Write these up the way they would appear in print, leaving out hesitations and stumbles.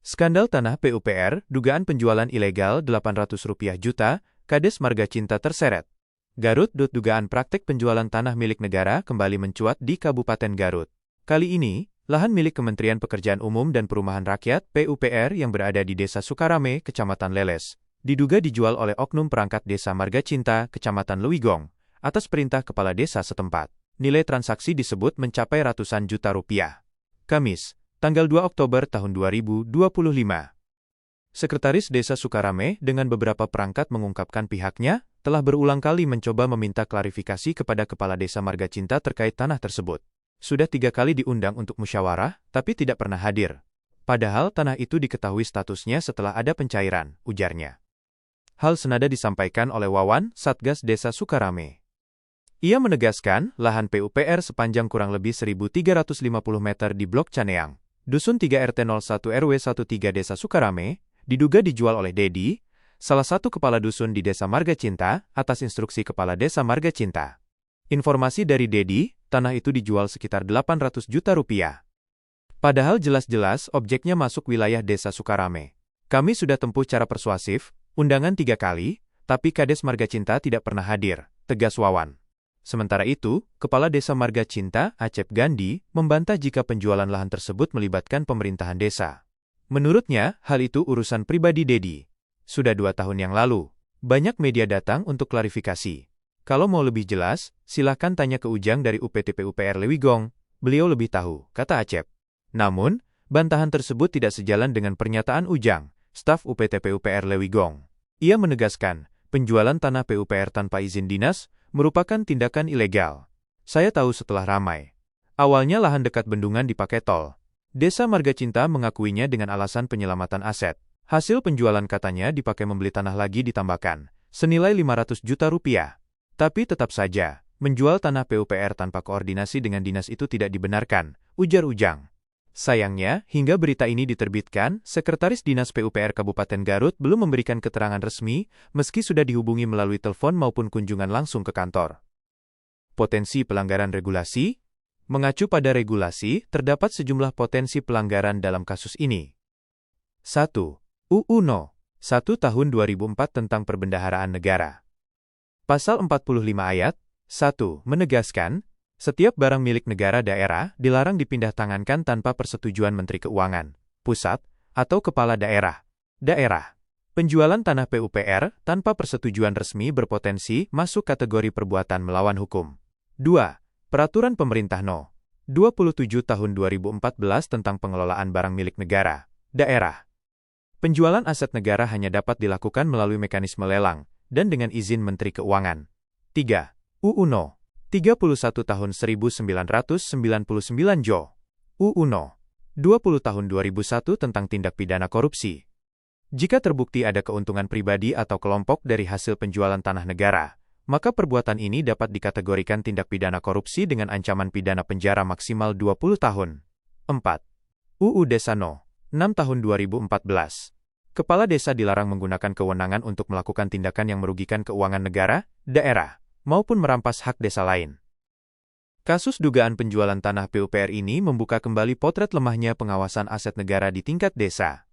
Skandal tanah PUPR, dugaan penjualan ilegal Rp800 juta, Kades Marga Cinta terseret. Garut. Dugaan praktek penjualan tanah milik negara kembali mencuat di Kabupaten Garut. Kali ini, lahan milik Kementerian Pekerjaan Umum dan Perumahan Rakyat (PUPR) yang berada di Desa Sukarame, Kecamatan Leles, diduga dijual oleh oknum perangkat Desa Marga Cinta, Kecamatan Lewigong, atas perintah kepala desa setempat. Nilai transaksi disebut mencapai ratusan juta rupiah. Kamis, tanggal 2 Oktober tahun 2025. Sekretaris Desa Sukarame dengan beberapa perangkat mengungkapkan pihaknya telah berulang kali mencoba meminta klarifikasi kepada Kepala Desa Marga Cinta terkait tanah tersebut. Sudah 3 kali diundang untuk musyawarah, tapi tidak pernah hadir. Padahal tanah itu diketahui statusnya setelah ada pencairan, ujarnya. Hal senada disampaikan oleh Wawan, Satgas Desa Sukarame. Ia menegaskan, lahan PUPR sepanjang kurang lebih 1.350 meter di Blok Caneang, Dusun 3 RT 01 RW 13 Desa Sukarame, diduga dijual oleh Dedi, salah satu kepala dusun di Desa Marga Cinta, atas instruksi Kepala Desa Marga Cinta. Informasi dari Dedi, tanah itu dijual sekitar 800 juta rupiah. Padahal jelas-jelas objeknya masuk wilayah Desa Sukarame. Kami sudah tempuh cara persuasif, undangan 3 kali, tapi Kades Marga Cinta tidak pernah hadir, tegas Wawan. Sementara itu, Kepala Desa Marga Cinta, Acep Gandhi, membantah jika penjualan lahan tersebut melibatkan pemerintahan desa. Menurutnya, hal itu urusan pribadi Dedi. Sudah 2 tahun yang lalu, banyak media datang untuk klarifikasi. Kalau mau lebih jelas, silahkan tanya ke Ujang dari UPT PUPR Lewigong, beliau lebih tahu, kata Acep. Namun, bantahan tersebut tidak sejalan dengan pernyataan Ujang, staf UPT PUPR Lewigong. Ia menegaskan, penjualan tanah PUPR tanpa izin dinas merupakan tindakan ilegal. Saya tahu setelah ramai. Awalnya lahan dekat bendungan dipakai tol. Desa Marga Cinta mengakuinya dengan alasan penyelamatan aset. Hasil penjualan katanya dipakai membeli tanah lagi ditambahkan, senilai 500 juta rupiah. Tapi tetap saja, menjual tanah PUPR tanpa koordinasi dengan dinas itu tidak dibenarkan, ujar Ujang. Sayangnya, hingga berita ini diterbitkan, Sekretaris Dinas PUPR Kabupaten Garut belum memberikan keterangan resmi, meski sudah dihubungi melalui telepon maupun kunjungan langsung ke kantor. Potensi pelanggaran regulasi? Mengacu pada regulasi, terdapat sejumlah potensi pelanggaran dalam kasus ini. 1. UU No. 1 Tahun 2004 tentang Perbendaharaan Negara. Pasal 45 ayat 1 menegaskan, setiap barang milik negara daerah dilarang dipindah tangankan tanpa persetujuan Menteri Keuangan, Pusat, atau Kepala Daerah. Penjualan tanah PUPR tanpa persetujuan resmi berpotensi masuk kategori perbuatan melawan hukum. 2. Peraturan Pemerintah No. 27 Tahun 2014 tentang pengelolaan barang milik negara, daerah. Penjualan aset negara hanya dapat dilakukan melalui mekanisme lelang dan dengan izin Menteri Keuangan. 3. UU No. 31 Tahun 1999 Jo. UU No. 20 Tahun 2001 tentang tindak pidana korupsi. Jika terbukti ada keuntungan pribadi atau kelompok dari hasil penjualan tanah negara, maka perbuatan ini dapat dikategorikan tindak pidana korupsi dengan ancaman pidana penjara maksimal 20 tahun. 4. UU Desa No. 6 Tahun 2014. Kepala desa dilarang menggunakan kewenangan untuk melakukan tindakan yang merugikan keuangan negara, daerah, maupun merampas hak desa lain. Kasus dugaan penjualan tanah PUPR ini membuka kembali potret lemahnya pengawasan aset negara di tingkat desa.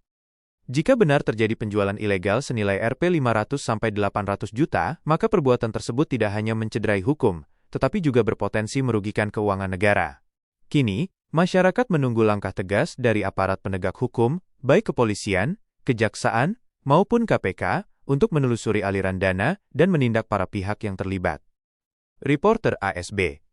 Jika benar terjadi penjualan ilegal senilai Rp500-800 juta, maka perbuatan tersebut tidak hanya mencederai hukum, tetapi juga berpotensi merugikan keuangan negara. Kini, masyarakat menunggu langkah tegas dari aparat penegak hukum, baik kepolisian, kejaksaan, maupun KPK, untuk menelusuri aliran dana dan menindak para pihak yang terlibat. Reporter ASB